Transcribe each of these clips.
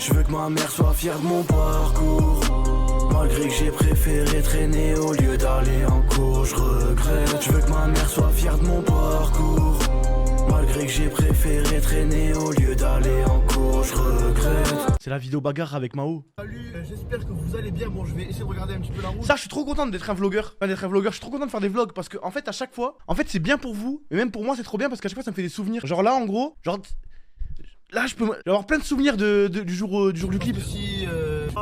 Je veux que ma mère soit fière de mon parcours. Malgré que j'ai préféré traîner au lieu d'aller en cours, je regrette. Je veux que ma mère soit fière de mon parcours. Malgré que j'ai préféré traîner au lieu d'aller en cours, je regrette. C'est la vidéo bagarre avec Mao. Salut, j'espère que vous allez bien. Bon, je vais essayer de regarder un petit peu la route. Ça, je suis trop content d'être un vlogueur. Enfin, d'être un vlogueur, je suis trop content de faire des vlogs parce que, en fait, à chaque fois, en fait, c'est bien pour vous, et même pour moi, c'est trop bien parce qu'à chaque fois, ça me fait des souvenirs. Genre là, en gros, genre. Là, je peux avoir plein de souvenirs du jour du clip.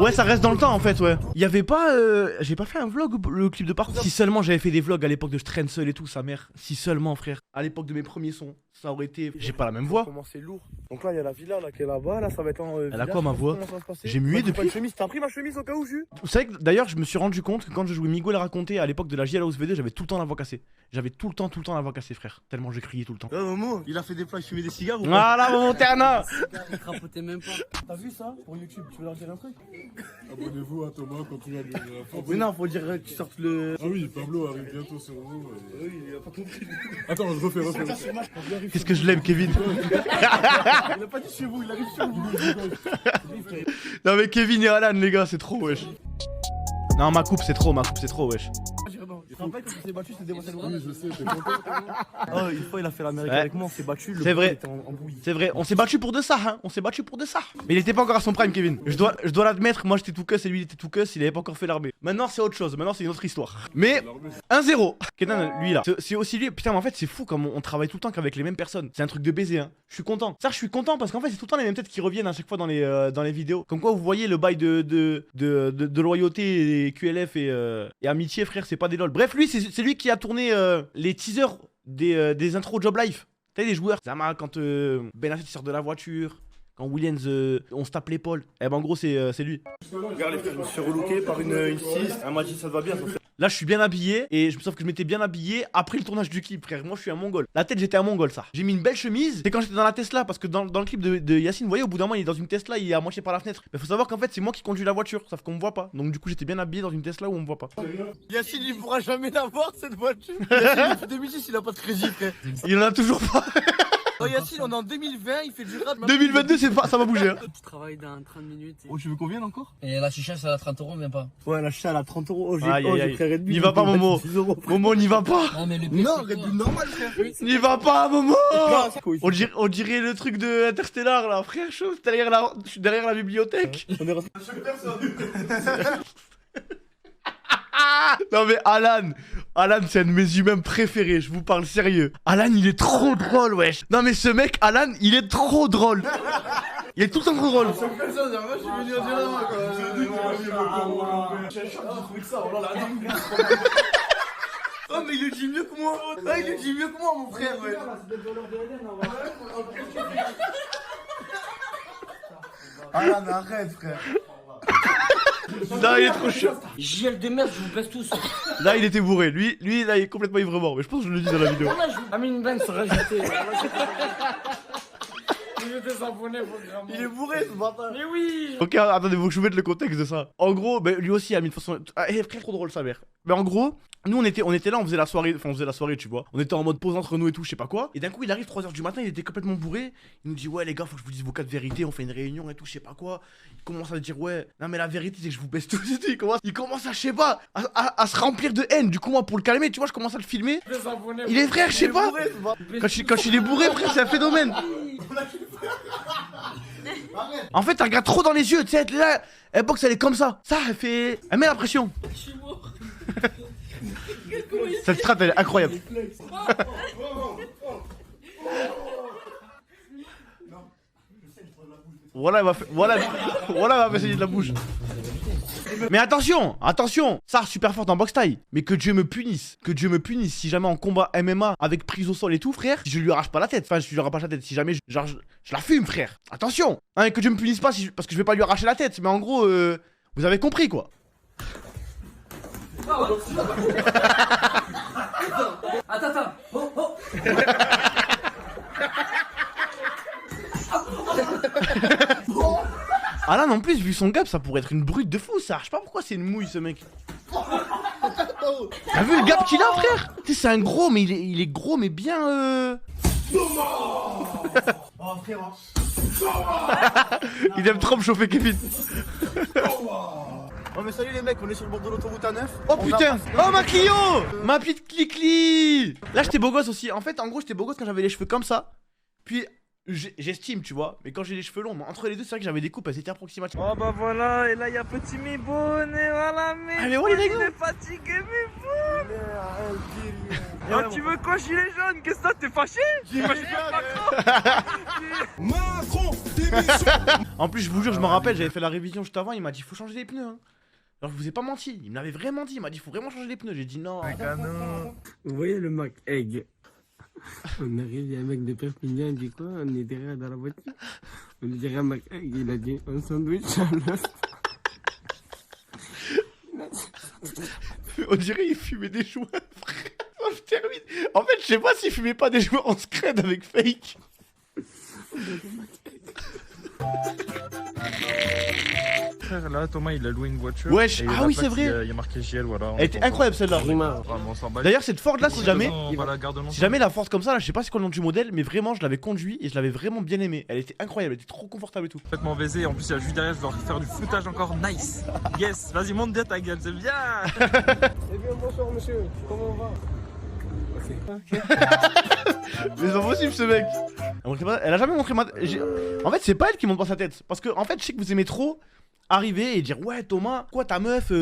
Ouais, ça reste dans le temps en fait, ouais. Il y avait pas. J'ai pas fait un vlog, le clip de parcours. Si seulement j'avais fait des vlogs à l'époque de Je traîne seul et tout, sa mère. Si seulement, frère. À l'époque de mes premiers sons, ça aurait été. J'ai pas la même voix. Comment c'est lourd. Donc là, il y a la villa là qui est là-bas. Là, ça va être en. Elle a quoi ma voix? J'ai mué depuis. depuis. T'as pris ma chemise au cas où, Jus? Vous savez que d'ailleurs, je me suis rendu compte que quand je jouais Miguel raconté à l'époque de la JL House V2, j'avais tout le temps la voix cassée. J'avais tout le temps la voix cassée, frère. Tellement je criais tout le temps. Momo, il a fait des plats, il fumait des cigares ou Voilà, mon terrain. Il crapotait même pas. T'as vu ça pour YouTube? Tu veux leur dire un truc? Abonnez-vous à Thomas quand tu vas le. Mais non, faut dire que tu sortes le. Ah oui, Pablo arrive bientôt sur vous. Oui, il a pas compris. Attends, je refais. Qu'est-ce que je l'aime, Kevin. Il a pas dit chez vous, il arrive chez vous. Non, mais Kevin et Alan, les gars, c'est trop, wesh. Non, ma coupe, c'est trop, wesh. Tu te rappelles quand on s'est battu, c'était démonté le bras? Oui, je sais, t'es content. Oh, une fois, il a fait l'Amérique Ouais. avec moi, on s'est battu. C'est vrai. En bouillie. C'est vrai, on s'est battu pour de ça, hein. On s'est battu pour de ça. Mais il était pas encore à son prime, Kevin. Je dois l'admettre, moi j'étais tout cuss et lui il était tout cuss, il avait pas encore fait l'armée. Maintenant c'est autre chose, maintenant c'est une autre histoire. Mais 1-0. Kenan, lui là. C'est aussi lui. Putain, mais en fait c'est fou comme on travaille tout le temps qu'avec les mêmes personnes. C'est un truc de baiser, hein. Je suis content. Ça, je suis content parce qu'en fait c'est tout le temps les mêmes têtes qui reviennent à chaque fois dans les vidéos. Comme quoi vous voyez le bail de loyauté et QLF et amitié, frère, c'est pas des lol. Bref, lui c'est lui qui a tourné les teasers des intros Job Life. T'as des joueurs, Zama quand Ben Affleck sort de la voiture, quand Williams on se tape l'épaule. Eh ben en gros c'est lui. Regarde les frères, je me suis relooké par une 6. Elle m'a dit ça te va bien. Là je suis bien habillé et sauf que je m'étais bien habillé après le tournage du clip, frère. Moi je suis un mongol. La tête j'étais un mongol, ça. J'ai mis une belle chemise. C'est quand j'étais dans la Tesla parce que dans le clip de Yacine, vous voyez, au bout d'un moment il est dans une Tesla, il est à moitié par la fenêtre. Mais faut savoir qu'en fait c'est moi qui conduis la voiture, sauf qu'on me voit pas. Donc du coup j'étais bien habillé dans une Tesla où on me voit pas. Yacine, il pourra jamais l'avoir cette voiture. Yacine, depuis 2006, il a pas de crédit, frère. Il en a toujours pas. Oh, Yacine, on est en 2020, il fait du rap. 2022 c'est pas, ça va bouger. Hein. Tu travailles dans 30 minutes. Oh, tu veux qu'on vienne encore? Et la chicha, ça à 30 €, même pas. Ouais, la chicha, elle a 30 euros. Oh, j'ai Aïe, aïe, aïe. pris Red Bull. N'y va pas, Momo. 10 euros. Momo, n'y va pas. Ah, mais le pire, Non, c'est Red quoi Bull normal, frère. N'y va pas, Momo. On On dirait le truc de Interstellar là, frère, je suis derrière la bibliothèque. est resté. Non mais Alan c'est un de mes humains préférés, je vous parle sérieux. Alan il est trop drôle, wesh. Non mais ce mec, Alan, il est trop drôle. Il est tout le temps trop drôle. Oh, mais il le dit mieux que moi. Ah, il le dit mieux que moi, mon frère, ouais. Alan, arrête, frère. Là il est trop chaud. JL de merde, je vous baisse tous. Là il était bourré, lui là il est complètement ivre mort. Mais je pense que je le dis dans la vidéo. Amine Ben se rajouter. Je vais désabonner, Il est bourré, ce bâtard. Mais oui. Ok, attendez, faut que je vous mette le contexte de ça. En gros, bah, lui aussi a mis de façon. Ah, il est très trop drôle sa mère. Mais en gros, nous on était là, on faisait la soirée, tu vois. On était en mode pause entre nous et tout, je sais pas quoi. Et d'un coup, il arrive 3h du matin, il était complètement bourré. Il nous dit, ouais, les gars, faut que je vous dise vos cas de vérité, on fait une réunion et tout, je sais pas quoi. Il commence à dire, ouais, non, mais la vérité, c'est que je vous baisse tous et tout. Il commence à, je sais pas, à se remplir de haine. Du coup, moi, pour le calmer, tu vois, je commence à le filmer. Il est frère, je sais pas. Quand il est bourré, frère, c'est un phénomène. En fait, elle regarde trop dans les yeux, tu sais, là, elle boxe, elle est comme ça. Ça, elle fait. Elle met la pression. Je suis mort. Cette strat, elle est incroyable. Voilà, elle va faire saigner de la bouche. Mais attention, ça super forte en boxe taille. Mais que Dieu me punisse, si jamais en combat MMA avec prise au sol et tout, frère, si je lui arrache pas la tête, enfin, si je lui arrache pas la tête, si jamais je la fume, frère. Attention, hein, que Dieu me punisse pas parce que je vais pas lui arracher la tête, mais en gros, vous avez compris quoi. Attends. Oh. Ah là, en plus, vu son gap, ça pourrait être une brute de fou, ça. Je sais pas pourquoi c'est une mouille, ce mec. T'as vu le gap qu'il a, frère? Tu sais, c'est un gros, mais il est gros, mais bien Oh, frère. Il aime trop me chauffer, Kevin. Oh mais salut les mecs, on est sur le bord de l'autoroute A9. Oh putain. Oh ma Clio. Ma petite Clicli. Là j'étais beau gosse aussi. En fait en gros j'étais beau gosse quand j'avais les cheveux comme ça. Puis j'estime tu vois. Mais quand j'ai les cheveux longs, entre les deux c'est vrai que j'avais des coupes, elles étaient approximatives. Oh bah voilà, et là il y a petit Miboun, et voilà Allez, oh, les il règles. est fatigué Miboun. Ah tu veux quoi gilet jaune? Qu'est-ce que t'es fâché? En plus je vous jure je me rappelle j'avais fait la révision juste avant. Il m'a dit faut changer les pneus hein. Alors je vous ai pas menti. Il me l'avait vraiment dit. Il m'a dit faut vraiment changer les pneus. J'ai dit non. Vous voyez le Mac Egg? On arrive, il y a un mec de Perpignan, il dit quoi? On est derrière dans la voiture. On lui dirait un Mac Egg, il a dit un sandwich à l'œuf. On dirait il fumait des joueurs frère. Oh, je termine. En fait je sais pas s'il fumait pas des joueurs en scred avec fake. Frère là Thomas il a loué une voiture. Wesh, et ah la oui, plaque, c'est vrai. Il y a marqué JL voilà. Elle était incroyable celle-là. Vraiment, on s'en bat. D'ailleurs cette Ford là si jamais On va la garde de Si jamais la Ford comme ça là, je sais pas c'est quoi le nom du modèle, mais vraiment je l'avais conduit et je l'avais vraiment bien aimé. Elle était incroyable, elle était trop confortable et tout. complètement baisé, en plus il y a juste derrière, je dois faire du foutage encore nice. Yes, vas-y monte bien ta gueule, c'est bien. Eh bien, bonsoir monsieur, comment on va? Mais c'est pas possible ce mec. Elle a jamais montré ma. En fait c'est pas elle qui montre pas sa tête. Parce que en fait je sais que vous aimez trop arriver et dire ouais Thomas, quoi ta meuf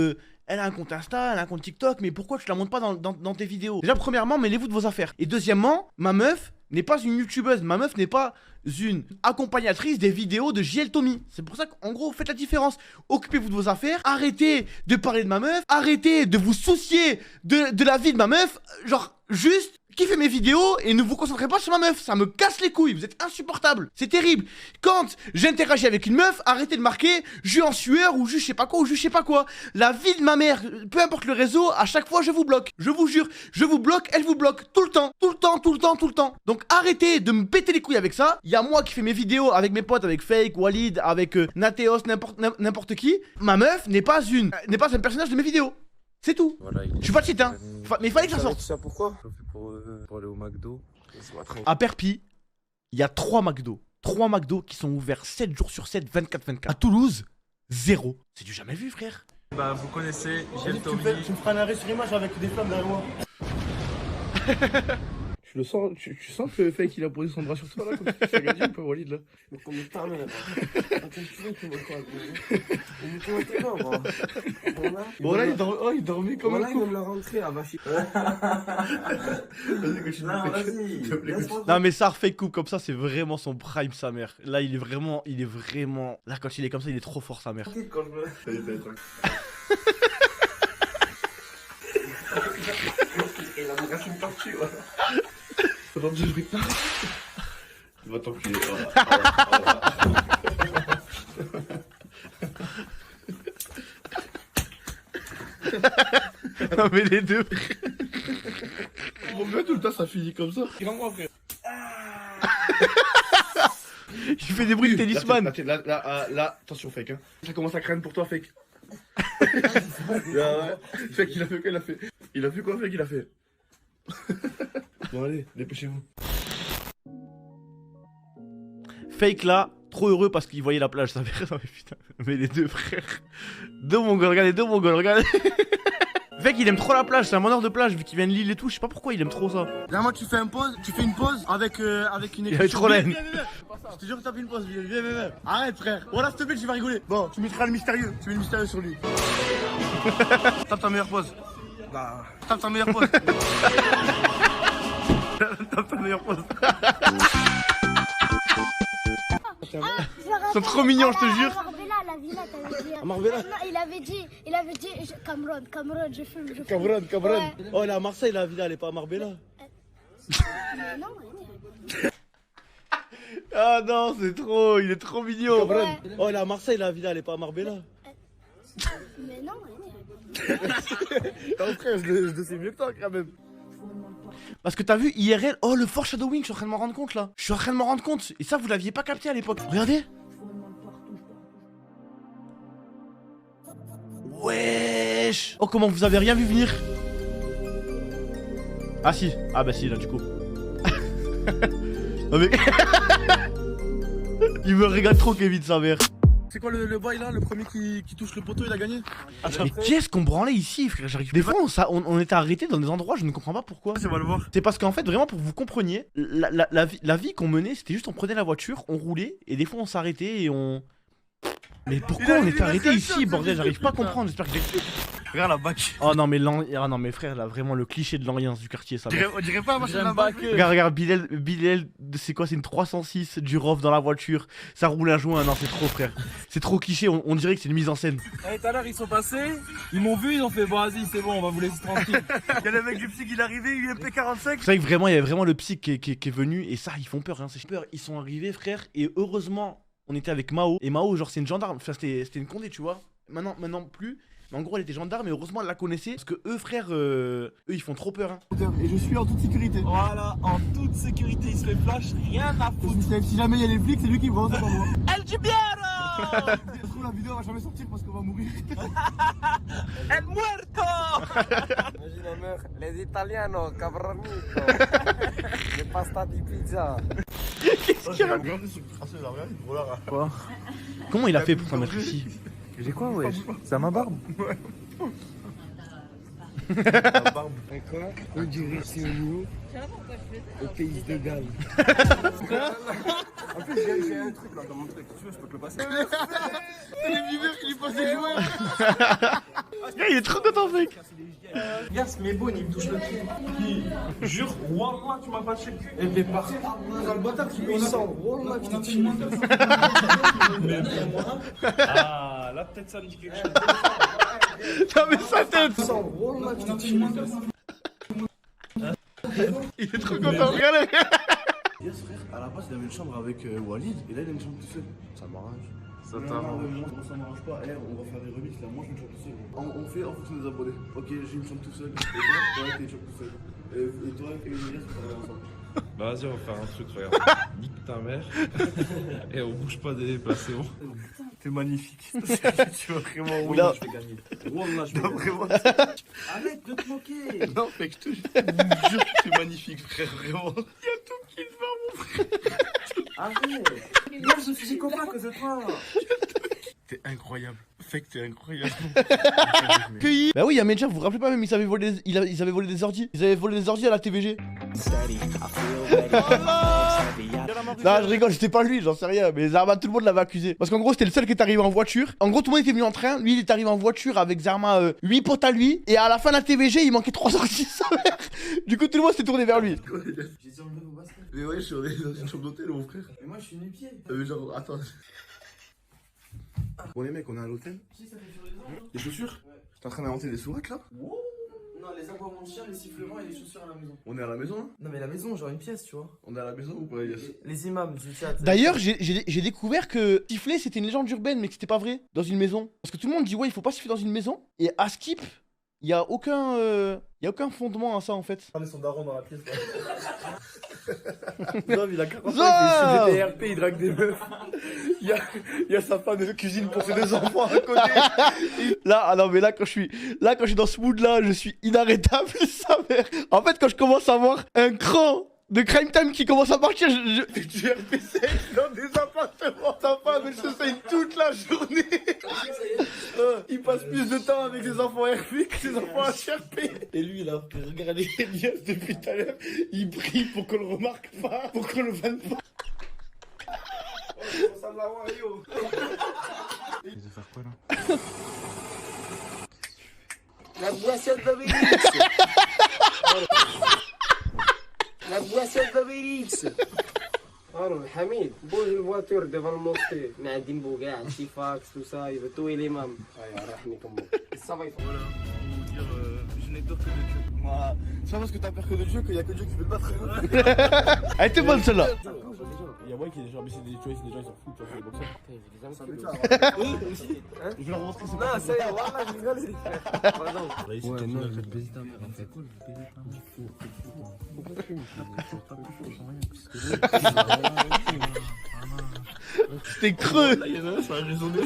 elle a un compte Insta, elle a un compte TikTok, mais pourquoi tu la montres pas dans tes vidéos? Déjà premièrement mêlez-vous de vos affaires. Et deuxièmement, ma meuf n'est pas une youtubeuse, ma meuf n'est pas une accompagnatrice des vidéos de JL Tommy. C'est pour ça qu'en gros faites la différence. Occupez-vous de vos affaires, arrêtez de parler de ma meuf, arrêtez de vous soucier de la vie de ma meuf, genre juste kiffez mes vidéos et ne vous concentrez pas sur ma meuf, ça me casse les couilles, vous êtes insupportable, c'est terrible. Quand j'interagis avec une meuf, arrêtez de marquer jus en sueur ou jus je sais pas quoi ou jus je sais pas quoi. La vie de ma mère, peu importe le réseau, à chaque fois je vous bloque. Je vous jure, je vous bloque, elle vous bloque tout le temps, tout le temps, tout le temps, tout le temps. Donc arrêtez de me péter les couilles avec ça. Il y a moi qui fais mes vidéos avec mes potes, avec Fake, Walid, avec Nateos, n'importe qui. Ma meuf n'est pas un personnage de mes vidéos. C'est tout. Voilà, Je suis pas cheat hein. Mais il fallait que ça sorte. Tout ça pourquoi? pour aller au McDo. À Perpi, il y a 3 McDo. 3 McDo qui sont ouverts 7 jours sur 7, 24-24. À Toulouse, 0. C'est du jamais vu, frère. Bah vous connaissez JL Tu Tommy. me feras un arrêt sur image avec des flammes derrière moi. Tu le sens, tu sens que le fake il a posé son bras sur toi là, comme si tu fais gagner un peu Walid là. Mais qu'on me parle là. Attends, tu veux qu'on me parle? Mais comment t'es là, moi? Bon là il dormait comme Voilà, un il con. va me la rentrer à Bafi. Vas-y continue. S'il te plaît, continue. Non mais ça, Fake coupe comme ça, c'est vraiment son prime, sa mère. Là, il est vraiment... Là, quand il est comme ça, il est trop fort, sa mère. Quand je me... Salut, tranquille. Il a arraché une partie, voilà. Faut donc que je brille pas. Tu vas t'enculer. Non mais les deux. Mon gars, tout le temps, ça finit comme ça. Grand-moi, frère. Il fait des bruits de tennisman. Là, attention, Fake. Hein. Ça commence à craindre pour toi, Fake. Là, ouais. Fake, il a fait quoi? Il a fait quoi, Fake? Il a fait. Bon, allez, dépêchez-vous. Fake là, trop heureux parce qu'il voyait la plage, sa mère. Non mais putain. Mais les deux frères. Deux mongols, regardez, deux mongols, regardez. Fake, il aime trop la plage, c'est un meneur de plage vu qu'il vient de Lille et tout. Je sais pas pourquoi il aime trop ça. Là, moi, tu fais une pause avec une Il avait trop la haine. Je te jure que t'as fait une pause, viens. Arrête, frère. Voilà, s'il te plaît, tu vas rigoler. Bon, tu mettras le mystérieux. Tu mets le mystérieux sur lui. Tape ta meilleure pause. Bah. Tape ta meilleure pause. Tape ta meilleure pause. Ils sont trop mignons, je te jure. Marbella, la villa, t'avais dit. Marbella. Non, il avait dit, Cameroun, je fume. Cameroun. Ouais. Oh, elle est à Marseille, la villa, elle est pas à Marbella. Mais non, Ah non, c'est trop, il est trop mignon. Cameroun. Ouais. Oh, elle est à Marseille, la villa, elle est pas à Marbella. mais non. Ton frère, je le sais mieux que toi, quand même. Parce que t'as vu IRL, oh le foreshadowing, je suis en train de m'en rendre compte là. Je suis en train de m'en rendre compte. Et ça, vous l'aviez pas capté à l'époque. Regardez. Wesh. Oh, comment vous avez rien vu venir? Ah si. Ah bah si, là du coup. Non mais... Il me régale trop, Kevin, sa mère. C'est quoi le bail là? Le premier qui touche le poteau, il a gagné? Mais qu'est-ce qu'on branlait ici, frère? J'arrive. Des fois, on était arrêté dans des endroits, je ne comprends pas pourquoi. On va le voir. C'est parce qu'en fait, vraiment, pour que vous compreniez, la vie qu'on menait, c'était juste on prenait la voiture, on roulait, et des fois on s'arrêtait et on. Mais pourquoi on était arrêté ici, bordel? J'arrive pas à comprendre, j'espère que j'ai. Regarde la bac. Oh non, mais non, mais frère, là, vraiment le cliché de l'Orient du quartier, ça. On dirait pas, moi je la bac. Regarde, Bilal, c'est quoi? C'est une 306 du Rof dans la voiture, ça roule un joint, non, c'est trop, frère. C'est trop cliché, on dirait que c'est une mise en scène. Tout à l'heure, ils sont passés, ils m'ont vu, ils ont fait bon, vas-y, c'est bon, on va vous laisser tranquille. Il y a le mec du psy qui est arrivé, UMP 45. Vous savez que vraiment, il y avait vraiment le psy qui est venu, et ça, ils font peur, hein, c'est peur. Ils sont arrivés, frère, et heureusement, on était avec Mao, et Mao, genre, c'est une gendarme, enfin, c'était une condé, tu vois. Maintenant plus. Mais en gros, elle était gendarme et heureusement, elle la connaissait. Parce que eux, frère, eux, ils font trop peur. Hein. Et je suis en toute sécurité. Voilà, en toute sécurité, il se fait flash, rien à foutre. Si jamais il y a les flics, c'est lui qui me rend, c'est pas moi. El Gibiero. Ça se trouve, la vidéo va jamais sortir parce qu'on va mourir. El Muerto. Les Italianos, cabronito. Les pasta di pizza. Qu'est-ce qu'il y a? Quoi? Comment il a fait pour s'en mettre ici? J'ai quoi, wesh? C'est à ma barbe? La barbe. Et quoi? On dirait c'est nous au pays de Galles. En plus, j'ai un truc là dans mon truc. Tu veux, je peux te le passer. C'est les viveurs qui lui passent des jouets. Il est trop content, mec. Regarde, c'est mes bonnes, il me touche le cul. Jure, Wallah, tu m'as pas touché le cul. Et mais par Dans le bâtard, tu peux y sans. Wallah, tu t'es tué. Ah, là, peut-être ça me dit quelque chose. Non, mais sa tête. Sans. Wallah, tu t'es tué. Il est trop content, regardez. Yes, frère, à la base, il avait une chambre avec Walid, et là, il a une chambre tout seul. Ça m'arrange. Ça Moi, ça m'arrange pas. On va faire des remixes là. Moi, j'ai une chambre tout seul. On fait en fonction des abonnés. Ok, j'ai une chambre tout seul. Et toi, t'as une chambre tout seul. Et toi, et Elias, on va ensemble. Bah vas-y, on va faire un truc, regarde. Nique ta mère. Et on bouge pas des placés. T'es magnifique. Tu vas vraiment. Wallah, je vais gagner. Wallah, je vais gagner. Arrête de te moquer. Non, mec, je te jure que t'es magnifique, frère. Vraiment. Il y a tout qui va, mon frère. Arrête. Moi, je suis copain que de toi. T'es incroyable. Fait que t'es incroyable. Cueilli. Bah oui, il y a Medja, vous vous rappelez pas même, ils avaient volé des ordi. Ils avaient volé des ordi à la TVG. Non, je rigole, c'était pas lui, j'en sais rien. Mais Zarma, tout le monde l'avait accusé. Parce qu'en gros, c'était le seul qui est arrivé en voiture. En gros, tout le monde était venu en train. Lui, il est arrivé en voiture avec Zarma, 8 potes à lui. Et à la fin de la TVG, il manquait 3 ordi, sa mère. Du coup, tout le monde s'est tourné vers lui. J'ai dit enlever vos baskets. Mais ouais, je suis dans une chambre d'hôtel, mon frère. Mais moi, je suis nu-pied. Genre, attends. Bon, les mecs, on est à l'hôtel. Les chaussures? T'es en train d'inventer des sourates là? Non, les aboiements de chien, les sifflements et les chaussures à la maison. On est à la maison là? Non, mais la maison, genre une pièce, tu vois. On est à la maison ou pas, Elias? Les imams du théâtre. D'ailleurs, j'ai découvert que siffler c'était une légende urbaine, mais que c'était pas vrai dans une maison. Parce que tout le monde dit ouais, il faut pas siffler dans une maison. Et à Skip, il y a aucun fondement à ça en fait. On est son daron dans la pièce là. Non, mais il a 40 Zah ans, il fait des TRP, il drague des meufs. Il y a sa femme de cuisine pour ses 2 enfants à côté. Là, ah non, mais là, quand je suis dans ce mood là, je suis inarrêtable, sa mère. En fait, quand je commence à voir un cran de Crime Time qui commence à partir, C'est du RP6 dans des appartements. Sa femme, elle se saigne toute la journée. Il passe plus de temps avec ses enfants RP que ses enfants HRP. Et lui, là, regardez Elias depuis tout à l'heure, il prie pour qu'on le remarque pas, pour qu'on le vanne pas. Il veut faire quoi là? La boisson de Félix. La boisson de Félix. Alors, Hamid, pose une voiture devant le mosquée. Mais un dimbo, gars, Tifax, tout ça, il veut tuer l'imam. Ça va, il faut. Voilà, pour vous dire, je n'ai peur que de Dieu. Voilà. C'est pas parce que t'as peur que de Dieu qu'il y a que Dieu qui peut te battre. Elle était bonne celle-là. Il y a moi qui est des gens, mais c'est des gens, ils s'en foutent, tu vois, c'est des boxeurs. Oui, aussi. Je vais leur montrer ce Non, c'est voilà, je rigole. Pardon. Ouais, non, je vais te baiser ta mère. C'est cool, C'était creux. Il y en a un, ça a résonné.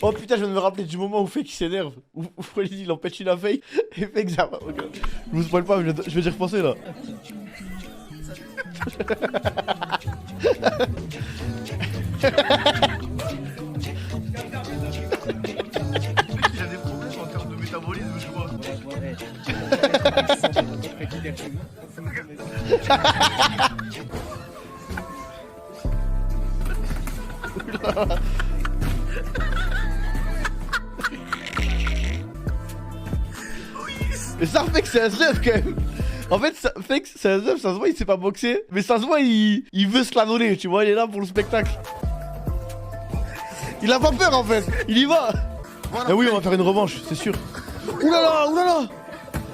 Oh putain, je viens de me rappeler du moment où Fake il s'énerve. Où Walid il empêche une fake. Et Fake ça va. Je vous spoil pas, je vais y repenser là. Il a des problèmes en termes de métabolisme, je crois. Mais ça fait que c'est un zèbre quand même. En fait, ça fait que c'est un zèbre, ça se voit, il sait pas boxer. Mais ça se voit, il veut se la donner, tu vois, il est là pour le spectacle. Il a pas peur en fait, il y va. Ah oui, on va faire une revanche, c'est sûr. Oulala, oulala.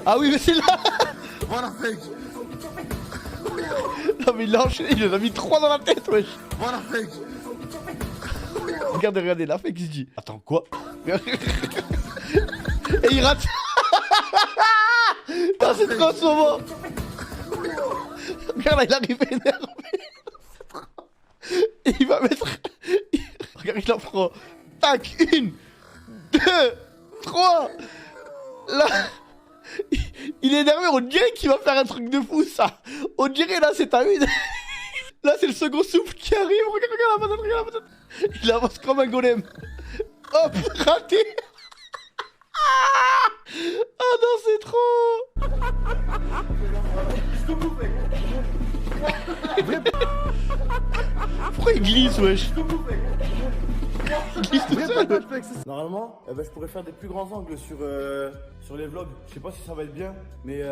Ah oui, mais c'est là. Voilà, fake. Non mais il l'a enchaîné, il en a mis 3 dans la tête, wesh. Voilà, fake. Regardez, regardez, la fake il se dit. Attends, quoi? Et il rate. Non, c'est trop ce moment. Regarde là, il arrive énervé. Et il va mettre... Regarde, il en prend. Tac, 1, 2, 3. Là... Il est énervé, on dirait qu'il va faire un truc de fou, ça. On dirait, là, c'est à une. Là, c'est le second souffle qui arrive. Regarde, regarde la patate, regarde la patate. Il avance comme un golem. Hop, raté. Ah non, c'est trop. Pourquoi il glisse, wesh? Il glisse tout seul. Normalement, je pourrais faire des plus grands angles sur les vlogs. Je sais pas si ça va être bien, mais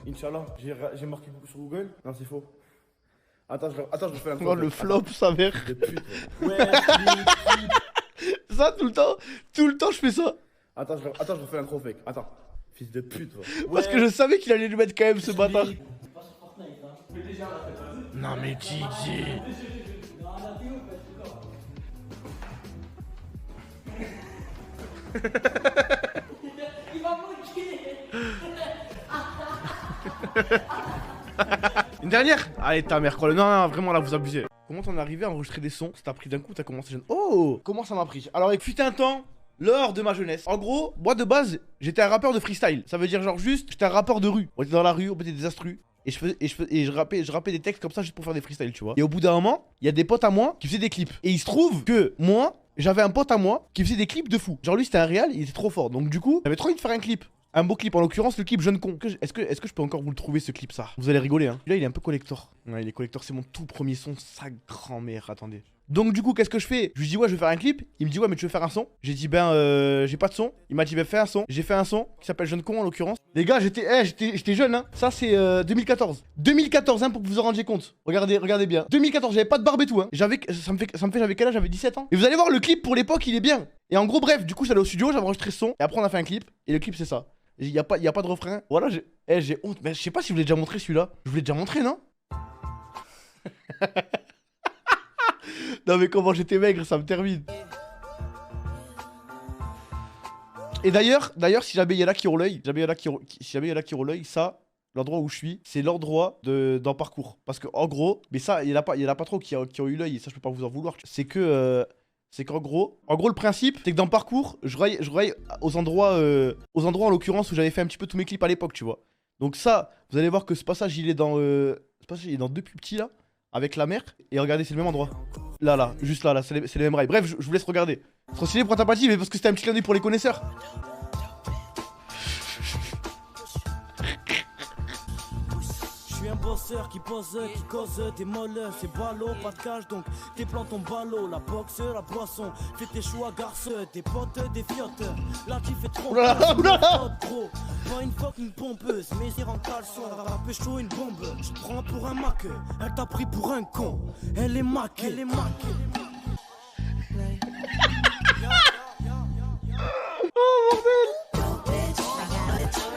Inch'Allah, j'ai marqué sur Google. Non, c'est faux. Attends, je refais un Oh, le flop, sa mère. De pute. Ouais, Ça, tout le temps, je fais ça. Attends, je refais un gros fake. Attends. Fils de pute, toi. Parce que je savais qu'il allait lui mettre quand même, ce bâtard. Non mais Gigi. Il va manquer. Une dernière. Allez ta mère quoi. Non, non, vraiment là vous abusez. Comment t'en es arrivé à enregistrer des sons? Ça t'a pris d'un coup, t'as commencé jeune. Oh, comment ça m'a pris? Alors il fut un temps, lors de ma jeunesse. En gros, moi de base, j'étais un rappeur de freestyle. Ça veut dire genre juste, j'étais un rappeur de rue. On était dans la rue, on mettait des instrus. Et je rappais des textes comme ça juste pour faire des freestyles, tu vois. Et au bout d'un moment, il y a des potes à moi qui faisaient des clips. Et il se trouve que moi, j'avais un pote à moi qui faisait des clips de fou. Genre lui c'était un réal, il était trop fort. Donc du coup, j'avais trop envie de faire un clip. Un beau clip, en l'occurrence le clip Jeune Con. Est-ce que je peux encore vous le trouver ce clip ça? Vous allez rigoler hein. Là il est un peu collector. Ouais il est collector, c'est mon tout premier son, sa grand-mère, attendez. Donc du coup qu'est-ce que je fais? Je lui dis ouais je vais faire un clip. Il me dit ouais mais tu veux faire un son? J'ai dit ben j'ai pas de son. Il m'a dit ben fais un son. J'ai fait un son qui s'appelle Jeune Con en l'occurrence. Les gars j'étais jeune hein. Ça c'est 2014. 2014 hein pour que vous en rendiez compte. Regardez bien. 2014 j'avais pas de barbe et tout hein. J'avais quel âge? J'avais 17 ans. Et vous allez voir le clip pour l'époque il est bien. Et en gros bref du coup j'allais au studio, j'avais enregistré ce son. Et après on a fait un clip. Et le clip c'est ça. Il y a pas de refrain. Voilà j'ai honte. Mais je sais pas si je vous l'ai déjà montré celui-là. Je vous l'ai déjà montré non? Non mais comment j'étais maigre, ça me termine. Et d'ailleurs, si jamais il y en a qui ont l'œil, ça, l'endroit où je suis, c'est l'endroit d'un parcours. Parce que en gros, mais ça, il y en a pas trop qui ont eu l'œil, et ça je peux pas vous en vouloir. C'est qu'en gros, le principe, c'est que dans le parcours, je raille aux endroits en l'occurrence où j'avais fait un petit peu tous mes clips à l'époque, tu vois. Donc ça, vous allez voir que ce passage, il est dans deux plus petits là. Avec la mer, et regardez, c'est le même endroit. Là, juste là, c'est les mêmes rails. Bref, je vous laisse regarder. C'est trop stylé pour ta partie, mais parce que c'était un petit clin d'œil pour les connaisseurs. Je suis un bosseur qui pose, qui cause des molles, c'est ballot, pas de cash donc tes plans ton ballot, la boxe, la boisson, fais tes choix garce, tes potes, des fiottes, là tu fais trop gros, pas une fucking pompeuse, mais j'ai en caleçon, rapper chaud une bombe, je prends pour un mac, elle t'a pris pour un con, elle est maquée,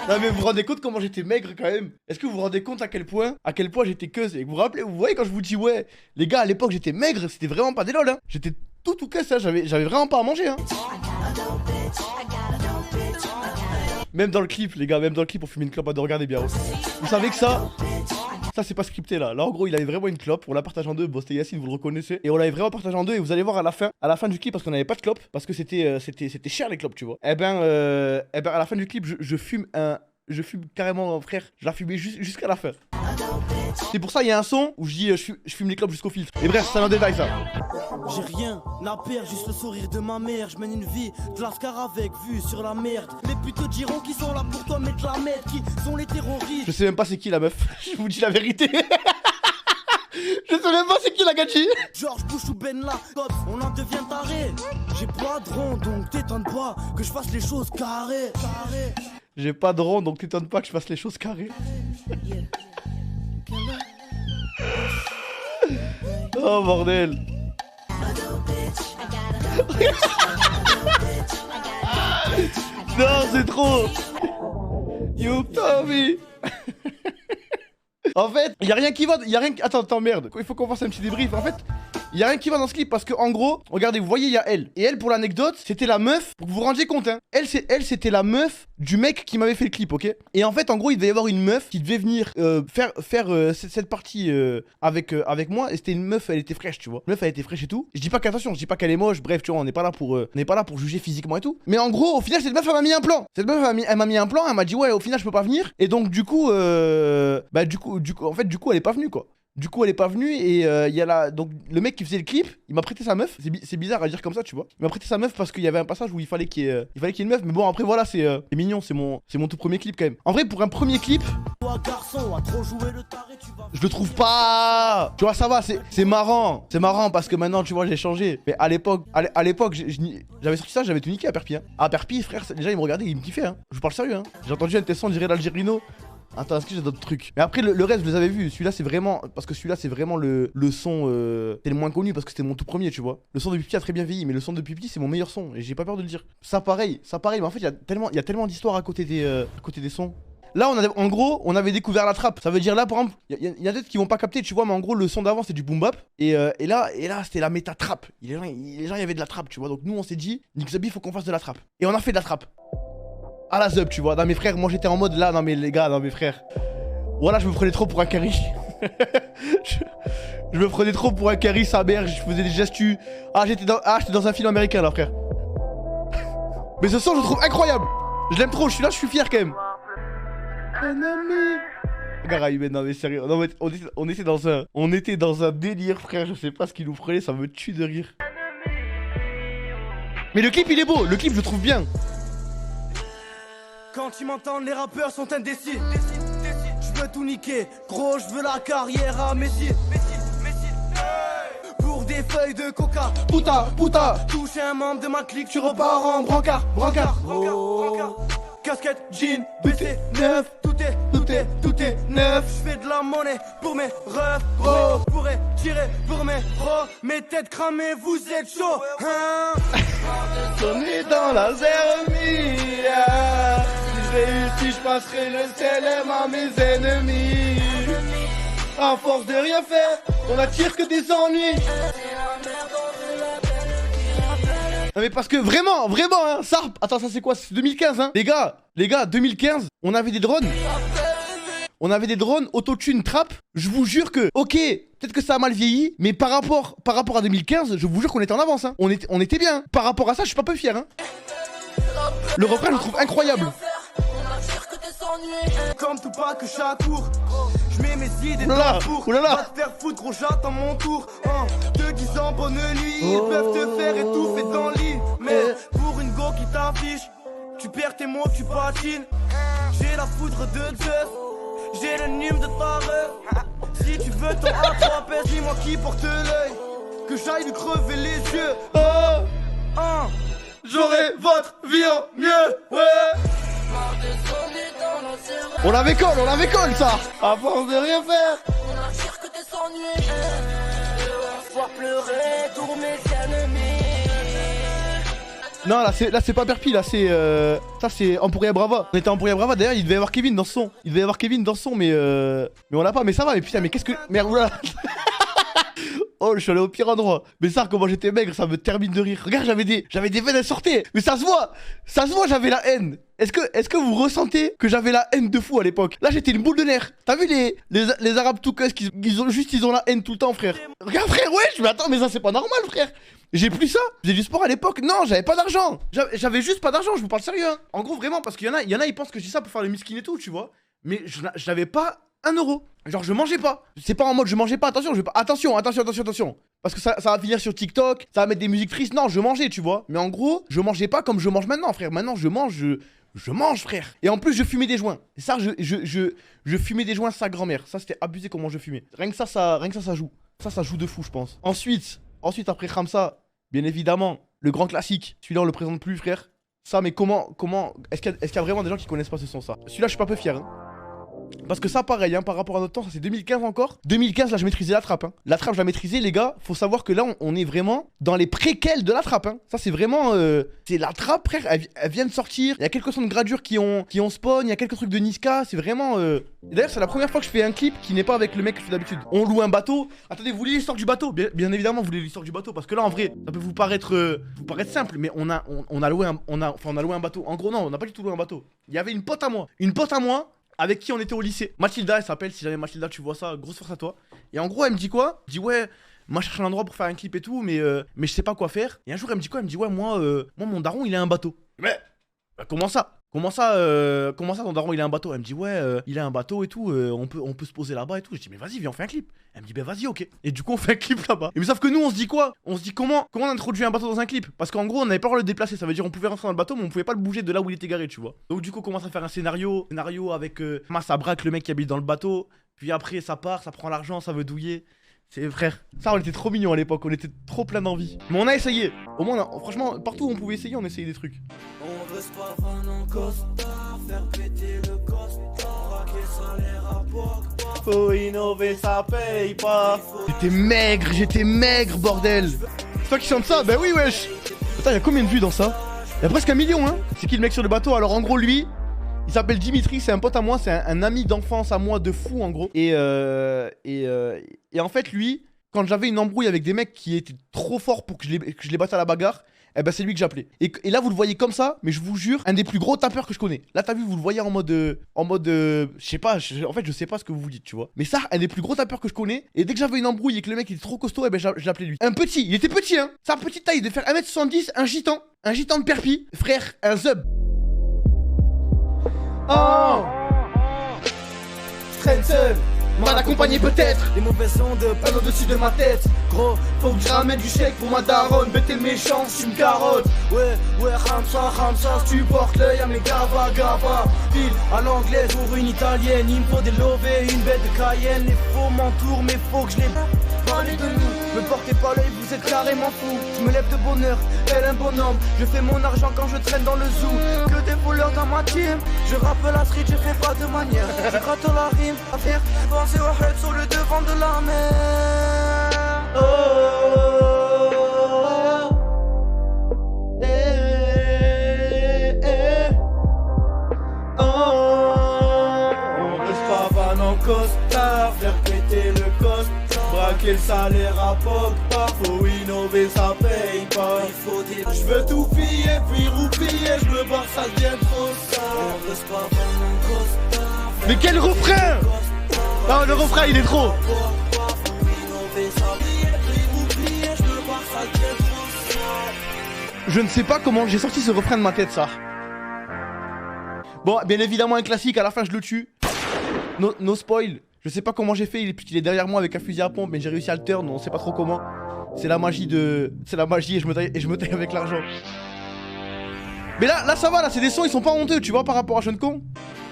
Non mais vous vous rendez compte comment j'étais maigre quand même? Est-ce que vous vous rendez compte à quel point j'étais queuse? Et vous vous rappelez, vous voyez quand je vous dis ouais, les gars à l'époque j'étais maigre, c'était vraiment pas des lol hein. J'étais tout queuse hein, j'avais vraiment pas à manger hein. Même dans le clip les gars, on fumait une clope à deux, regardez bien. Vous savez que ça c'est pas scripté là. Là en gros il avait vraiment une clope, on la partage en deux, bon c'était Yacine, vous le reconnaissez. Et on l'avait vraiment partagé en deux et vous allez voir à la fin du clip parce qu'on avait pas de clope, parce que c'était cher les clopes tu vois. Et ben à la fin du clip je fume carrément frère, je la fumais jusqu'à la fin. C'est pour ça il y a un son où je dis je fume les clopes jusqu'au filtre. Et bref, c'est un détail ça. J'ai rien à perdre, juste le sourire de ma mère. Je mène une vie de lascar avec vue sur la merde. Les putes te diront qui sont là pour toi mettre la merde. Qui sont les terroristes. Je sais même pas c'est qui la meuf. Je vous dis la vérité. Je sais même pas c'est qui la gadji. George Bush ou Ben Laden, on en devient taré. J'ai pas de rond donc t'étonnes pas que je fasse les choses carrées. J'ai pas de rond donc t'étonnes pas que je fasse les choses carrées. Oh bordel. Non c'est trop. You Tommy. En fait, y a rien qui va, Attends, merde. Il faut qu'on fasse un petit débrief. En fait, y a rien qui va dans ce clip parce que en gros, regardez, vous voyez, il y a elle. Et elle, pour l'anecdote, c'était la meuf. Pour que vous vous rendiez compte, hein. Elle, c'était la meuf du mec qui m'avait fait le clip, ok. Et en fait, en gros, il devait y avoir une meuf qui devait venir faire cette partie avec moi. Et c'était une meuf, elle était fraîche, tu vois. Une meuf, elle était fraîche et tout. Je dis pas qu'attention, je dis pas qu'elle est moche. Bref, tu vois, on n'est pas là pour juger physiquement et tout. Mais en gros, au final, cette meuf, elle m'a mis un plan. Cette meuf, elle m'a mis un plan. Elle m'a dit ouais, au final, je peux pas venir. Et donc, du coup, elle est pas venue quoi. Du coup, elle est pas venue et il y a là. Donc, le mec qui faisait le clip, il m'a prêté sa meuf. C'est bizarre à dire comme ça, tu vois. Il m'a prêté sa meuf parce qu'il y avait un passage où il fallait qu'il y ait une meuf. Mais bon, après, voilà, c'est mignon. C'est mon tout premier clip quand même. En vrai, pour un premier clip, je le trouve pas. Tu vois, ça va, c'est marrant. C'est marrant parce que maintenant, tu vois, j'ai changé. Mais à l'époque, j'avais sorti ça, j'avais tout niqué à Perpi. Hein. À Perpi, frère, déjà, il me regardait, il me kiffait. Hein. Je vous parle sérieux. Hein. J'ai entendu un tesson, on dirait l'Algérino. Attends, est-ce que j'ai d'autres trucs? Mais après, le reste, vous les avez vus. Celui-là, c'est vraiment. Parce que celui-là, c'est vraiment le son. C'est le moins connu parce que c'était mon tout premier, tu vois. Le son de Pipi a très bien vieilli, mais le son de Pipi, c'est mon meilleur son. Et j'ai pas peur de le dire. Ça, pareil. Mais en fait, il y a tellement d'histoires à côté des sons. Là, en gros, on avait découvert la trappe. Ça veut dire là, par exemple, il y a peut-être qui vont pas capter, tu vois, mais en gros, le son d'avant, c'est du boom bap. Et là, c'était la méta trappe. Les gens, il y avait de la trappe, tu vois. Donc nous, on s'est dit, Nick Zabi, faut qu'on fasse de la trappe. Et on a fait de la trappe. À la zub, tu vois. Non, mes frères, moi, j'étais en mode là, non, mais les gars, non, mes frères. Voilà, je me prenais trop pour un carry. je me prenais trop pour un carry, sa mère, je faisais des gestus. J'étais dans un film américain là, frère. Mais ce son, je le trouve incroyable. Je l'aime trop, je suis fier quand même. Regarde, mais non, mais sérieux, non, mais on était dans un délire, frère. Je sais pas ce qu'il nous prenait, ça me tue de rire. Mais le clip, il est beau, le clip, je le trouve bien. Quand ils m'entendent, les rappeurs sont indécis. Je veux tout niquer, gros, je veux la carrière à Messi. Pour des feuilles de coca, puta. Toucher un membre de ma clique, tu repars en brancard. Casquette, jean, BC, neuf. Tout est neuf. Je fais de la monnaie pour mes refs, bro. Pourrais tirer pour mes bros. Mes têtes cramées, vous êtes chaud, hein. On est dans la zermie. Si je réussis, je passerai le CLM à mes ennemis. À force de rien faire, on attire que des ennuis. Non mais parce que vraiment, hein, ça... Attends, ça c'est quoi? C'est 2015, hein. Les gars, 2015, on avait des drones. On avait des drones, autotune, trap. Je vous jure que, ok, peut-être que ça a mal vieilli, mais par rapport à 2015, je vous jure qu'on était en avance, hein. On était bien. Par rapport à ça, je suis pas peu fier, hein. Le refrain, je le trouve incroyable. Comme tout pas que Chakour, je mets mes idées dans la four. Va te faire foutre, gros, j'attends mon tour. Te disant bonne nuit, ils peuvent te faire étouffer dans le lit. Mais pour une go qui t'affiche, tu perds tes mots, tu patines. J'ai la foudre de Zeus, j'ai le num de ta rêve. Si tu veux ton attraper, dis-moi qui porte l'œil. Que j'aille lui crever les yeux. J'aurai votre vie en mieux, ouais. On l'avait colle ça. À force de rien faire. On attire que des ennuis. Voir pleurer tous mes ennemis. Non, là c'est pas Perpi, là c'est ça c'est Emporia Brava. On était Emporia Brava, d'ailleurs il devait y avoir Kevin dans ce son. Mais on l'a pas, mais ça va. Mais putain, mais qu'est-ce que merde, oula. Oh, je suis allé au pire endroit. Mais ça, comment j'étais maigre, ça me termine de rire. Regarde, j'avais des veines à sortir. Mais ça se voit, j'avais la haine. Est-ce que vous ressentez que j'avais la haine de fou à l'époque? Là, j'étais une boule de nerfs. T'as vu les Arabes tout cuss ils ont la haine tout le temps, frère. Regarde, frère, ouais, je me attends, mais ça c'est pas normal, frère. J'ai plus ça. J'ai du sport à l'époque. Non, j'avais pas d'argent. J'avais juste pas d'argent, je vous parle sérieux. Hein. En gros, vraiment, parce qu'il y en a, ils pensent que je dis ça pour faire le miskin et tout, tu vois. Mais je n'avais pas 1 euro. Genre je mangeais pas. C'est pas en mode je mangeais pas, attention, attention. Parce que ça va finir sur TikTok, ça va mettre des musiques tristes. Non, je mangeais, tu vois. Mais en gros, je mangeais pas comme je mange maintenant, frère. Maintenant, je mange, frère. Et en plus, je fumais des joints. Et ça, je fumais des joints sa grand-mère. Ça, c'était abusé comment je fumais. Rien que ça joue. Ça joue de fou, je pense. Ensuite, après Khamsa, bien évidemment, le grand classique. Celui-là, on le présente plus, frère. Ça, mais comment est-ce qu'il y a vraiment des gens qui connaissent pas ce son, ça? Celui-là, je suis pas peu fier, hein. Parce que ça, pareil, hein, par rapport à notre temps, ça c'est 2015 encore. 2015, là, je maîtrisais la trappe. Hein. La trappe, je la maîtrisais, les gars. Faut savoir que là, on est vraiment dans les préquels de la trappe. Hein. Ça, c'est vraiment. C'est la trappe, frère. Elle vient de sortir. Il y a quelques sons de gradure qui ont spawn. Il y a quelques trucs de Niska. C'est vraiment. D'ailleurs, c'est la première fois que je fais un clip qui n'est pas avec le mec que je fais d'habitude. On loue un bateau. Attendez, vous voulez l'histoire du bateau? Bien évidemment, vous voulez l'histoire du bateau. Parce que là, en vrai, ça peut vous paraître simple. Mais on a loué un bateau. En gros, non, on n'a pas du tout loué un bateau. Il y avait une pote à moi. Avec qui on était au lycée. Mathilda, elle s'appelle, si jamais Mathilda tu vois ça, grosse force à toi. Et en gros elle me dit quoi? Elle me dit ouais, moi je cherche un endroit pour faire un clip et tout, mais je sais pas quoi faire. Et un jour elle me dit quoi? Elle me dit ouais, moi mon daron il a un bateau. Mais comment ça ton daron il a un bateau? Elle me dit ouais, il a un bateau et tout, on peut se poser là-bas et tout. Je dis mais vas-y, viens on fait un clip. Elle me dit bah vas-y, ok. Et du coup on fait un clip là-bas. Et mais sauf que nous on se dit quoi? On se dit comment on introduit un bateau dans un clip? Parce qu'en gros on n'avait pas le droit de le déplacer. Ça veut dire on pouvait rentrer dans le bateau mais on pouvait pas le bouger de là où il était garé, tu vois. Donc du coup on commence à faire un scénario avec ça braque le mec qui habite dans le bateau. Puis après ça part, ça prend l'argent, ça veut douiller. C'est frère, ça on était trop mignons à l'époque, on était trop plein d'envie. Mais on a essayé, au moins franchement partout où on pouvait essayer, on essayait des trucs. On veut se pavane en costard, faire péter le costard, braquer salaire à Pogba. Faut innover, ça paye pas. J'étais maigre bordel. C'est toi qui chante ça? Bah oui wesh. Putain y'a combien de vues dans ça? Y'a presque 1 million hein. C'est qui le mec sur le bateau? Alors en gros lui, il s'appelle Dimitri, c'est un pote à moi, c'est un ami d'enfance à moi de fou en gros. Et en fait lui, quand j'avais une embrouille avec des mecs qui étaient trop forts pour que je les batte à la bagarre, eh ben c'est lui que j'appelais. Et là vous le voyez comme ça, mais je vous jure, un des plus gros tapeurs que je connais. Là t'as vu, vous le voyez en mode je sais pas, en fait je sais pas ce que vous vous dites, tu vois. Mais ça, un des plus gros tapeurs que je connais. Et dès que j'avais une embrouille et que le mec était trop costaud, eh ben je l'appelais lui. Un petit, il était petit hein. Sa petite taille de faire 1m70, un gitan de Perpi, frère, un zub. Oh, je traîne seul, mal accompagné peut-être. Les mauvaises ondes Pas au-dessus de ma tête. Gros, faut que je ramène du chèque pour ma daronne. Mais t'es méchant, tu me carottes. Ouais, Ramsa, si tu portes l'œil à mes gava. File à l'anglaise pour une italienne. Il me faut des lovés, une bête de Cayenne. Les faux m'entourent, mais faut que je les parle de nous. Me portez pas l'œil, vous êtes carrément fous. Je me lève de bonne heure, tel un bonhomme. Je fais mon argent quand je traîne dans le zoo. Que des voleurs dans ma team. Je rappe la street, je fais pas de manière. Je gratte la rime, à faire penser au head sur le devant de la mer. On veut se pavane en costard, faire péter le cost, braquer le salaire à Pogba. Faut innover, ça paye pas. Je veux tout piller, puis roupiller, je me barre, ça devient trop ça. On veut se pavane en costard. Mais quel refrain! Non, le refrain il est trop! Je ne sais pas comment j'ai sorti ce refrain de ma tête, ça. Bon, bien évidemment un classique, à la fin je le tue. No spoil. Je sais pas comment j'ai fait, il est derrière moi avec un fusil à pompe, mais j'ai réussi à le turn, on sait pas trop comment. C'est la magie et je me taille avec l'argent. Mais là ça va, là c'est des sons, ils sont pas honteux, tu vois, par rapport à Jeune Con.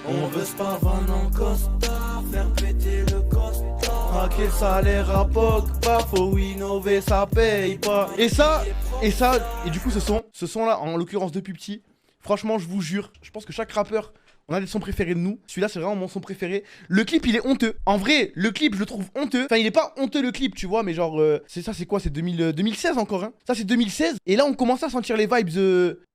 On veut se pavane en costard, faire péter le costard, braquer le salaire à Pogba. Faut innover, ça paye pas. Et du coup ce son là, en l'occurrence depuis petit, franchement je vous jure, je pense que chaque rappeur, on a des sons préférés de nous. Celui-là, c'est vraiment mon son préféré. Le clip, il est honteux. En vrai, le clip, je le trouve honteux. Enfin, il est pas honteux le clip, tu vois, mais genre, c'est quoi? C'est 2016 encore, hein. Ça, c'est 2016. Et là, on commence à sentir les vibes.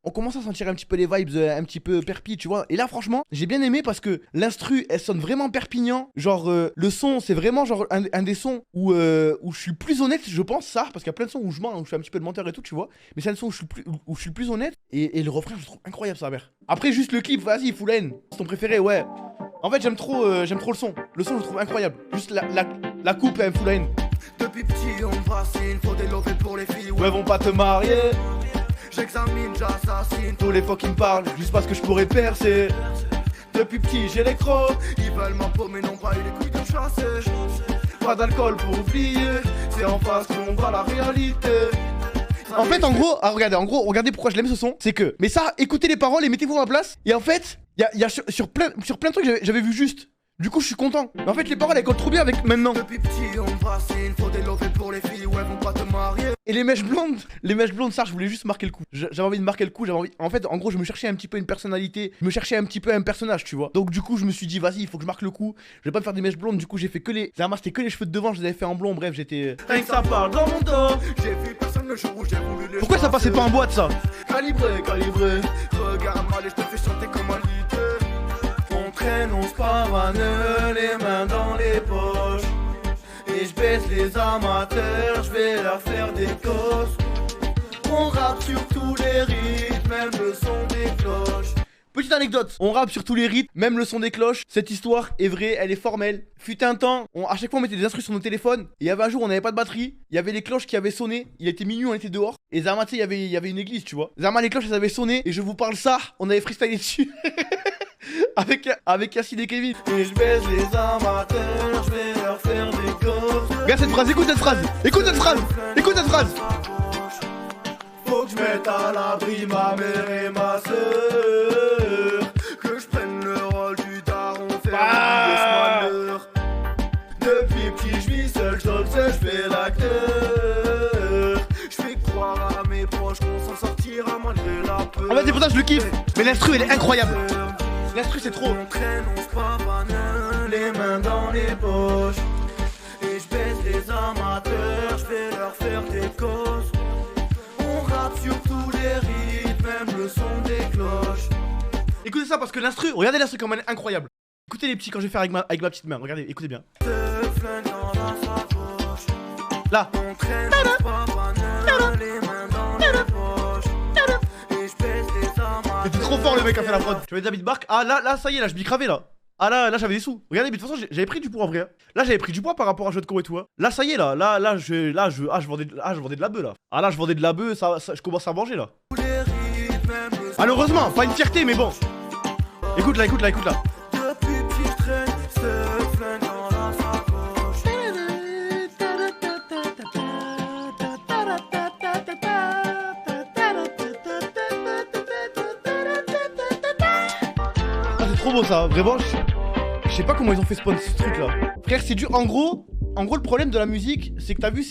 On commence à sentir un petit peu les vibes, un petit peu Perpi, tu vois. Et là, franchement, j'ai bien aimé parce que l'instru, elle sonne vraiment Perpignan. Genre, le son, c'est vraiment genre un des sons où je suis plus honnête, je pense, ça. Parce qu'il y a plein de sons où je mens, où je suis un petit peu de menteur et tout, tu vois. Mais c'est un son où je suis plus honnête. Et le refrain, je le trouve incroyable, ça, mère. Après, juste le clip, vas-y, full haine. C'est ton préféré, ouais. En fait, j'aime trop le son. Le son, je le trouve incroyable. Juste la coupe, full haine. Depuis petit, on bassine, faut des lovés pour les filles. Ouais, vont pas te marier. J'examine, j'assassine tous les fois qui me parlent, juste parce que je pourrais percer. de Depuis petit j'ai les crocs. Ils veulent ma peau mais non pas eu les couilles de chasser. Pas d'alcool pour oublier. C'est en face qu'on voit la réalité. En fait, en gros, regardez pourquoi je l'aime ce son. C'est que, mais ça, écoutez les paroles et mettez-vous à ma place. Et en fait, y a sur plein de trucs, j'avais vu juste. Du coup, je suis content. Mais en fait, les paroles, elles collent trop bien avec maintenant. Depuis petit, on bassine, faut développer pour les filles où elles vont pas te marier. Et les mèches blondes, ça, je voulais juste marquer le coup. J'avais envie de marquer le coup, En fait, en gros, je me cherchais un petit peu une personnalité. Je me cherchais un petit peu un personnage, tu vois. Donc, du coup, je me suis dit, vas-y, il faut que je marque le coup. Je vais pas me faire des mèches blondes. Du coup, j'ai fait que les. C'était que les cheveux de devant, je les avais fait en blond. Bref, j'étais. Rien que ça parle dans mon dos. J'ai vu personne le jour où j'ai voulu les. Pourquoi ça passait pas en boîte, ça? Calibré. Regarde-moi, je te fais chanter comme un leader. On traîne, on se pavane, les mains dans les poches. Et je baisse les amateurs, je vais leur faire des cosses. On rappe sur tous les rythmes, même le son des cloches. Petite anecdote, on rappe sur tous les rythmes, même le son des cloches. Cette histoire est vraie, elle est formelle. Fut un temps, à chaque fois on mettait des instruments sur nos téléphones. Et il y avait un jour, on n'avait pas de batterie. Il y avait les cloches qui avaient sonné. Il était minuit, on était dehors. Et Zarma, tu sais, il y avait une église, tu vois. Zarma, les cloches, elles avaient sonné. Et je vous parle ça, on avait freestylé dessus. avec Yacine et Kevin. Et je baisse les amateurs, je vais leur faire des gosses. Regarde cette phrase, écoute cette phrase. Écoute cette phrase. Écoute cette phrase. Faut que je mette à l'abri ma mère et ma sœur. Que je prenne le rôle du daron, faire du malheur. Depuis petit je vis seul, je fais l'acteur. Je fais croire à mes proches qu'on s'en sortira malgré la peur. En fait c'est pour ça que je le kiffe. Mais l'instru elle est incroyable. L'instru c'est trop. On traîne, on se pavane, les mains dans les poches. Et je baisse les amateurs, je vais leur faire des causes. Sur tous les rythmes, même le son des cloches. Écoutez ça parce que l'instru, regardez l'instru comme elle est incroyable. Écoutez les petits quand je vais faire avec ma petite main, regardez, écoutez bien. Là. On traîne, on se pavane, les mains dans les poches. Et je baisse les amateurs. C'était trop fort le mec qui a fait la prod. Tu vois David Bark. Ah là ça y est, là je bicravais là. Ah là j'avais des sous. Regardez, mais de toute façon j'avais pris du poids en vrai. Là j'avais pris du poids par rapport à jeu de co et tout. Hein. Là ça y est là je vendais de la bœuf là. Ah là je vendais de la bœuf, ça je commence à manger là. Malheureusement, pas une fierté mais bon. Écoute là. Depuis petit je traîne, ce flingue dans la sacoche. Ah c'est trop beau ça, vraiment. Je sais pas comment ils ont fait spawn ce truc là. Frère c'est dur. En gros le problème de la musique c'est que t'as vu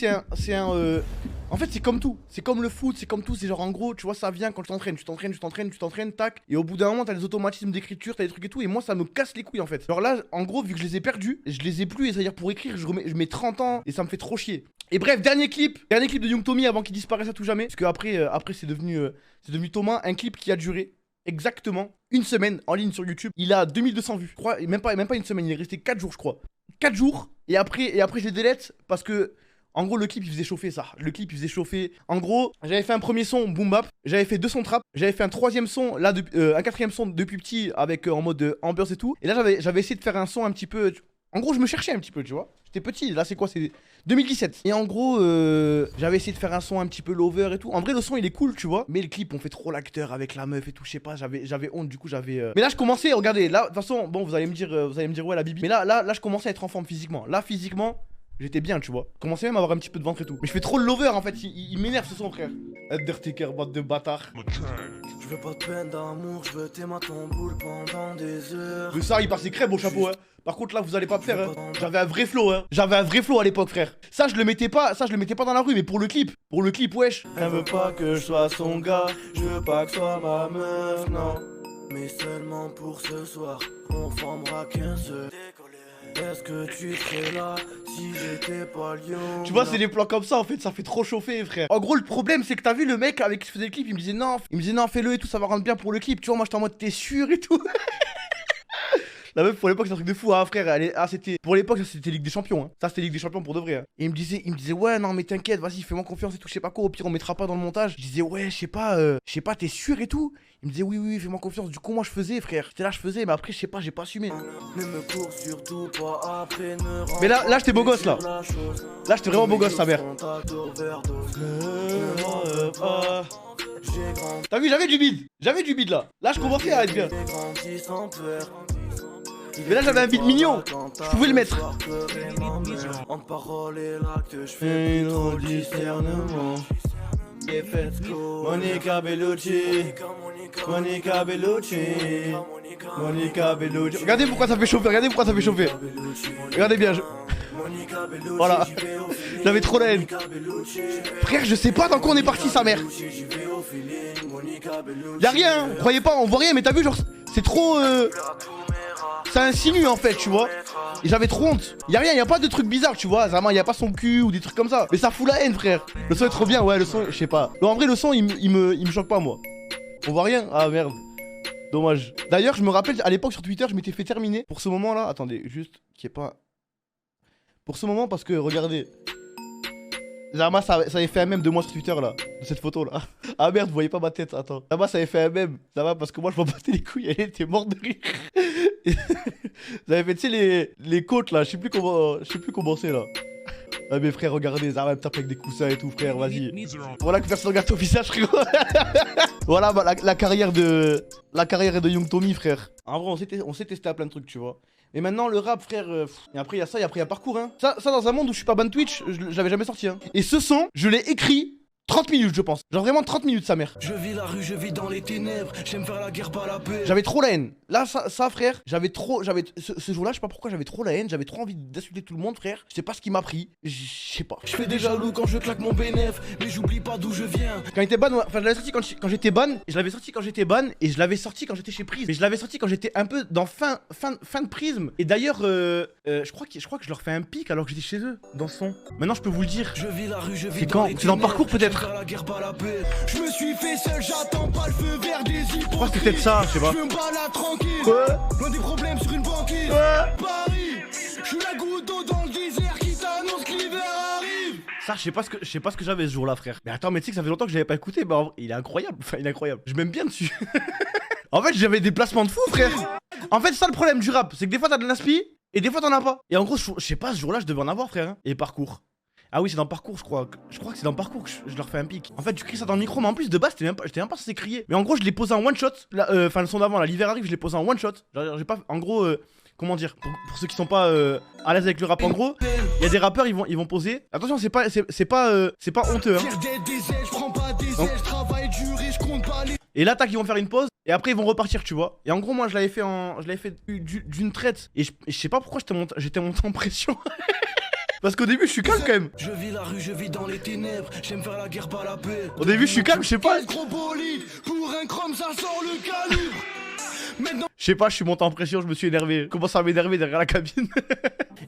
en fait c'est comme tout. C'est comme le foot, c'est comme tout. C'est genre en gros tu vois ça vient quand tu t'entraînes, tac. Et au bout d'un moment t'as les automatismes d'écriture, t'as des trucs et tout. Et moi ça me casse les couilles en fait. Genre là en gros vu que je les ai perdus, je les ai plus. Et c'est à dire pour écrire je mets 30 ans et ça me fait trop chier. Et bref dernier clip de Young Tommy avant qu'il disparaisse à tout jamais. Parce que après c'est devenu Thomas. Un clip qui a duré exactement une semaine en ligne sur YouTube. Il a 2200 vues. Je crois, même pas une semaine, il est resté 4 jours je crois. 4 jours et après je les délète parce que en gros le clip il faisait chauffer ça. Le clip il faisait chauffer. En gros j'avais fait un premier son boom bap, j'avais fait 2 sons trap, j'avais fait un troisième son là un quatrième son depuis petit avec en mode ambiance et tout. Et là j'avais essayé de faire un son un petit peu. En gros je me cherchais un petit peu tu vois. J'étais petit, là c'est quoi, c'est 2017. Et en gros j'avais essayé de faire un son un petit peu lover et tout. En vrai le son il est cool tu vois. Mais le clip on fait trop l'acteur avec la meuf et tout. Je sais pas, j'avais honte du coup j'avais. Mais là je commençais, regardez, là de toute façon bon vous allez me dire ouais la bibi. Mais là je commençais à être en forme physiquement. Là physiquement j'étais bien tu vois. Je commençais même à avoir un petit peu de ventre et tout. Mais je fais trop le lover en fait, il m'énerve ce son frère. Undertaker, botte de bâtard. Je veux pas de peine d'amour, je veux t'aimer à ton boule pendant des heures. Mais ça il passait crème au chapeau hein. Par contre là vous allez pas me faire hein. J'avais un vrai flow hein. J'avais un vrai flow à l'époque frère. Ça je le mettais pas dans la rue mais pour le clip wesh. Elle veut pas que je sois son gars, je veux pas que soit ma meuf, non. Mais seulement pour ce soir, on formera qu'un seul. Est-ce que tu serais là si j'étais pas lion? Tu vois c'est des plans comme ça en fait, ça fait trop chauffer frère. En gros le problème c'est que t'as vu le mec avec qui je faisais le clip, il me disait non fais-le et tout, ça va rendre bien pour le clip. Tu vois moi j'étais en mode t'es sûr et tout. La meuf pour l'époque c'est un truc de fou hein frère. Pour l'époque c'était Ligue des Champions hein. Ça c'était Ligue des Champions pour de vrai hein. Et il me disait ouais non mais t'inquiète vas-y fais-moi confiance et tout, je sais pas quoi, au pire on mettra pas dans le montage. Je disais ouais je sais pas t'es sûr et tout. Il me disait oui fais-moi confiance. Du coup moi je faisais frère. J'étais là je faisais mais après je sais pas j'ai pas assumé. Ne me cours surtout pas après, mais là j'étais beau gosse là. Là j'étais vraiment beau gosse sa mère. J'ai grandi. T'as vu j'avais du bide là. Là je commençais à être bien. J'ai grandi sans peur. Mais là j'avais un beat mignon, je pouvais le mettre. En parole et l'acte, je fais plus trop le discernement. Monica Bellucci, Monica Bellucci, Monica Bellucci. Regardez pourquoi ça fait chauffer, regardez pourquoi ça fait chauffer. Regardez bien, voilà. J'avais trop la haine. Frère, je sais pas dans quoi on est parti, sa mère. Y'a rien, hein. Croyez pas, on voit rien, mais t'as vu, genre, c'est trop. Ça insinue en fait, tu vois. Et j'avais trop honte. Y'a rien, y'a pas de trucs bizarres, tu vois. Zama, y'a pas son cul ou des trucs comme ça. Mais ça fout la haine, frère. Le son est trop bien, ouais, le son, je sais pas. Non, en vrai, le son, il me choque pas, moi. On voit rien. Ah merde. Dommage. D'ailleurs, je me rappelle, à l'époque sur Twitter, je m'étais fait terminer pour ce moment-là. Attendez, juste qu'il n'y ait pas. Pour ce moment, parce que regardez. Zama, ça avait fait un mème de moi sur Twitter là, de cette photo là. Ah merde, vous voyez pas ma tête, attends. Zama, ça avait fait un mème. Zama, parce que moi je m'en battais les couilles, elle était morte de rire. Vous avez fait, tu sais, les côtes là, je sais plus comment c'est là. Ah mais frère, regardez, Zama me tape avec des coussins et tout, frère, vas-y. Voilà que personne regarde ton visage, frérot. Voilà bah, la carrière de Young Tommy, frère. En vrai, on s'est testé à plein de trucs, tu vois. Et maintenant le rap, frère, et après il y a ça, et après il y a parcours, hein. Ça dans un monde où je suis pas ban Twitch, je l'avais jamais sorti, hein. Et ce son, je l'ai écrit 30 minutes, je pense. Genre vraiment 30 minutes, sa mère. Je vis la rue, je vis dans les ténèbres. J'aime faire la guerre, pas la paix. J'avais trop la haine. Là, ça frère, ce jour-là, je sais pas pourquoi j'avais trop la haine. J'avais trop envie d'insulter tout le monde, frère. Je sais pas ce qui m'a pris. Je sais pas. Je fais des jaloux quand je claque mon bénéf, mais j'oublie pas d'où je viens. Quand il était ban, enfin, je l'avais sorti quand j'étais ban. Je l'avais sorti quand j'étais ban. Et je l'avais sorti quand j'étais chez Prism. Mais je l'avais sorti quand j'étais un peu dans fin de Prism. Et d'ailleurs, je crois que je leur fais un pic alors que j'étais chez eux, dans ce son. Maintenant, je peux vous le dire. Je vis la rue, je vis c'est quand? C'est dans parcours, peut-être. Je me suis fait seul, j'attends pas le feu vert des hypocrites. Je crois que c'est peut-être ça, je sais pas. Je me balade tranquille, loin des problèmes sur une banquise. Paris, je suis la goutte d'eau dans le désert qui t'annonce que l'hiver arrive. Ça, je sais pas ce que j'avais ce jour-là, frère. Mais attends, mais tu sais que ça fait longtemps que je l'avais pas écouté. Bah, il est incroyable. Enfin, il est incroyable. Je m'aime bien dessus. En fait, j'avais des placements de fou, frère. En fait, c'est ça le problème du rap. C'est que des fois, t'as de l'inspi et des fois, t'en as pas. Et en gros, je sais pas, ce jour-là, je devais en avoir, frère. Hein. Et parcours. Ah oui, c'est dans parcours, je crois. Je crois que c'est dans parcours que je leur fais un pic. En fait, tu cries ça dans le micro, mais en plus, de base, j'étais même pas censé crier. Mais en gros, je l'ai posé en one shot. Enfin, le son d'avant, l'hiver arrive, je l'ai posé en one shot. J'ai pas. En gros, comment dire, pour ceux qui sont pas à l'aise avec le rap, en gros, il y a des rappeurs, ils vont poser. Attention, c'est pas honteux, hein. Et là, tac, ils vont faire une pause. Et après, ils vont repartir, tu vois. Et en gros, moi, je l'avais fait d'une traite. Et je sais pas pourquoi j'étais monté en pression. Parce qu'au début, je suis calme quand même. Je vis la rue, je vis dans les ténèbres. J'aime faire la guerre, pas la paix. Au début, je suis calme, je sais pas. Pour un chrome, ça sort le calibre. Maintenant. Je sais pas, je suis monté en pression, je me suis énervé. Je commence à m'énerver derrière la cabine.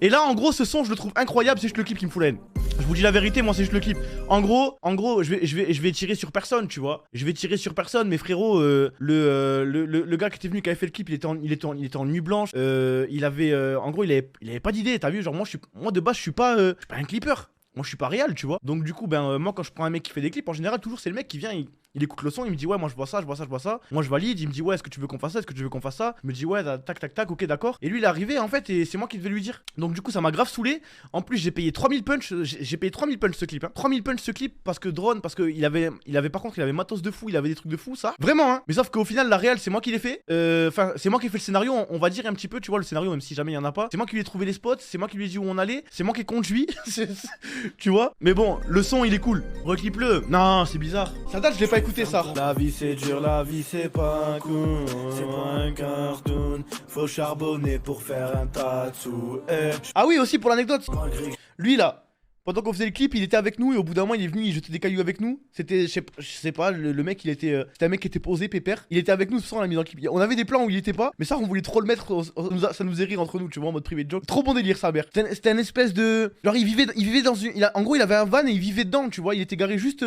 Et là, en gros, ce son, je le trouve incroyable. C'est juste le clip qui me fout la haine. Je vous dis la vérité, moi, c'est juste le clip. En gros, je vais tirer sur personne, tu vois. Je vais tirer sur personne, mais frérot, le gars qui était venu, qui avait fait le clip, il était en nuit blanche. En gros, il avait pas d'idée. T'as vu, genre moi de base, je suis pas un clipper. Moi, je suis pas réel, tu vois. Donc du coup, moi, quand je prends un mec qui fait des clips, en général, toujours c'est le mec qui vient. Il écoute le son, il me dit ouais, moi je vois ça. Moi je valide, il me dit ouais, est-ce que tu veux qu'on fasse ça, est-ce que tu veux qu'on fasse ça. Je me dis ouais, tac, ok, d'accord. Et lui il est arrivé en fait, et c'est moi qui devais lui dire. Donc du coup, ça m'a grave saoulé. En plus, j'ai payé 3000 punch, j'ai payé 3000 punch ce clip. Hein. 3000 punch ce clip parce que drone, parce que il avait par contre, il avait matos de fou, il avait des trucs de fou, ça. Vraiment, hein. Mais sauf qu'au final, la réelle, c'est moi qui l'ai fait. Enfin, c'est moi qui ai fait le scénario, on va dire un petit peu, tu vois, le scénario, même si jamais il y en a pas. C'est moi qui lui ai trouvé les spots, c'est moi qui lui ai dit où on allait, c'est moi qui ai conduit. Tu vois. Mais bon, le son il est cool. Reclipe-le. Non, c'est bizarre. Ça date, je l'ai pas écouté ça. La vie c'est dur, la vie c'est pas un coup, c'est pas un cartoon. Faut charbonner pour faire un tas de sous. Ah oui, aussi pour l'anecdote. Lui là, pendant qu'on faisait le clip, il était avec nous et au bout d'un moment il est venu, il jetait des cailloux avec nous. C'était, je sais pas, le mec c'était un mec qui était posé, pépère. Il était avec nous, tout ça on l'a mis dans le clip. On avait des plans où il était pas, mais ça on voulait trop le mettre, ça nous faisait rire entre nous, tu vois, en mode privé de joke. Trop bon délire ça, mère. C'était un espèce de, genre il vivait dans une, en gros il avait un van et il vivait dedans, tu vois. Il était garé juste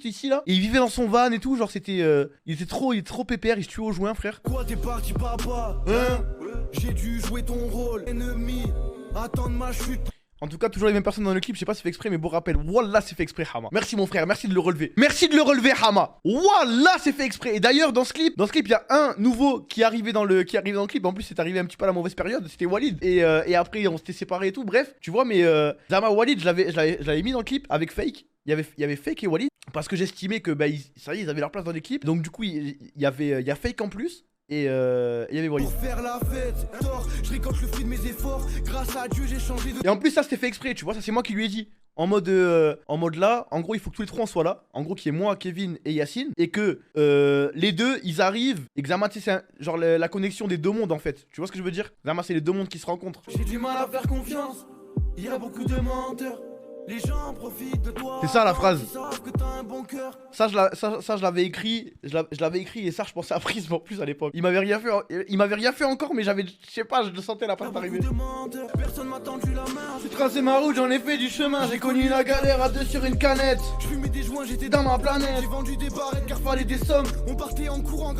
ici là. Et il vivait dans son van et tout, genre c'était, il était trop pépère, il se tuait au joint, frère. Quoi t'es parti papa, hein? J'ai dû jouer ton rôle, ennemi, attendre ma chute. En tout cas, toujours les mêmes personnes dans le clip, je sais pas si c'est fait exprès, mais beau rappel. Wallah, c'est fait exprès, Hama. Merci mon frère, merci de le relever. Merci de le relever, Hama. Wallah, c'est fait exprès. Et d'ailleurs, dans ce clip, il y a un nouveau qui arrivait dans le clip. En plus, c'est arrivé un petit peu à la mauvaise période. C'était Walid. Et après, on s'était séparés et tout. Bref, tu vois, mais Zama Walid, je l'avais mis dans le clip avec Fake. Il y avait Fake et Walid. Parce que j'estimais que, ça y est, ils avaient leur place dans les clips. Donc, du coup, il y a Fake en plus. Et il y avait Wally. Pour faire la fête, tort, je récolte le fruit de mes efforts. Grâce à Dieu, j'ai changé de. Et en plus, ça c'était fait exprès, tu vois, ça c'est moi qui lui ai dit. En mode là, en gros, il faut que tous les trois on soit là. En gros, qu'il y ait moi, Kevin et Yacine. Et que les deux, ils arrivent. Examen, tu sais, c'est genre la connexion des deux mondes en fait. Tu vois ce que je veux dire? Examen, c'est les deux mondes qui se rencontrent. J'ai du mal à faire confiance. Il y a beaucoup de menteurs. Les gens profitent de toi. C'est ça la phrase. Ils savent que t'as un bon cœur. Ça, je l'avais écrit. Je l'avais écrit et ça, je pensais à Prisme en plus à l'époque. Il m'avait rien fait encore, mais j'avais, je sais pas, je le sentais la part arriver. Personne m'a tendu la main. J'ai tracé ma route, j'en ai fait du chemin. J'ai connu la galère à deux sur une canette. Je fumais des joints, j'étais Dans ma planète. J'ai vendu des barrettes car fallait des sommes. On partait en courant.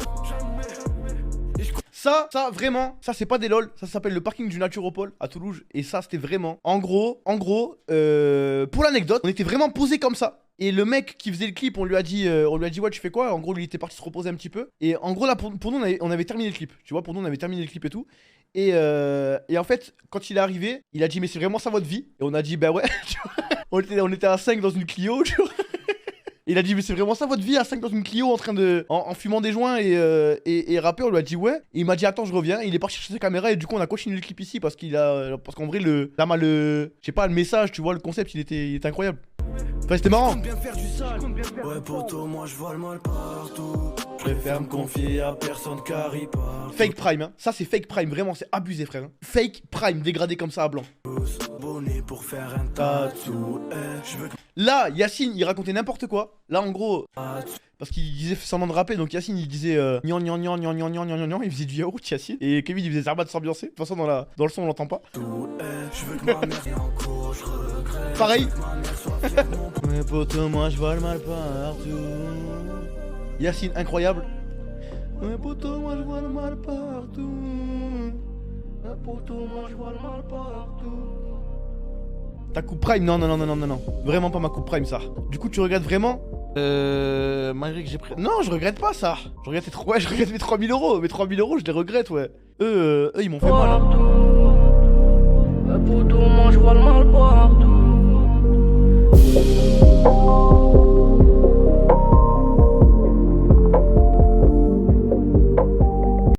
Ça vraiment, ça c'est pas des lol, ça s'appelle le parking du Naturopole à Toulouse. Et ça c'était vraiment, en gros, pour l'anecdote, on était vraiment posé comme ça. Et le mec qui faisait le clip, on lui a dit ouais tu fais quoi? En gros lui il était parti se reposer un petit peu. Et en gros là pour nous on avait terminé le clip, tu vois, pour nous on avait terminé le clip et tout. Et en fait quand il est arrivé, il a dit mais c'est vraiment ça votre vie? Et on a dit bah ouais, tu vois, on était à 5 dans une Clio, tu vois. Il a dit mais c'est vraiment ça votre vie à 5 dans une Clio en train de en fumant des joints et rapper. On lui a dit ouais. Et il m'a dit attends je reviens. Il est parti chercher sa caméra et du coup on a continué le clip ici parce qu'en vrai le je sais pas le message tu vois le concept il était incroyable. Enfin c'était marrant. Ouais poto moi je vois le mal partout. Je préfère me confier à personne car il parle. Fake Prime hein. Ça c'est Fake Prime vraiment c'est abusé frère hein. Fake Prime dégradé comme ça à blanc. Bonnet pour faire un tatou. Je veux Là Yacine il racontait n'importe quoi. Là en gros parce qu'il disait semblant de rapper donc Yacine il disait gnan gnan gnan gnan gnan gnan gnan gnan. Il faisait du yaourt Yacine. Et Kevin il faisait Zarba de s'ambiancer. De toute façon dans le son on l'entend pas. je veux que ma mère soit en cours, je regrette. Pareil. Ma mère soit fière de mon Mais poto moi je vois le mal partout. Yacine incroyable. Mais poto moi je vois le mal partout. Mais poto moi je vois le mal partout. Ta coupe prime non. Vraiment pas ma coupe prime ça. Du coup tu regrettes vraiment malgré que j'ai pris. Non je regrette pas ça. Je regrette mes 3000 euros. Mes 3000 euros je les regrette ouais. Eux ils m'ont fait mal hein. Poto moi je vois le mal partout.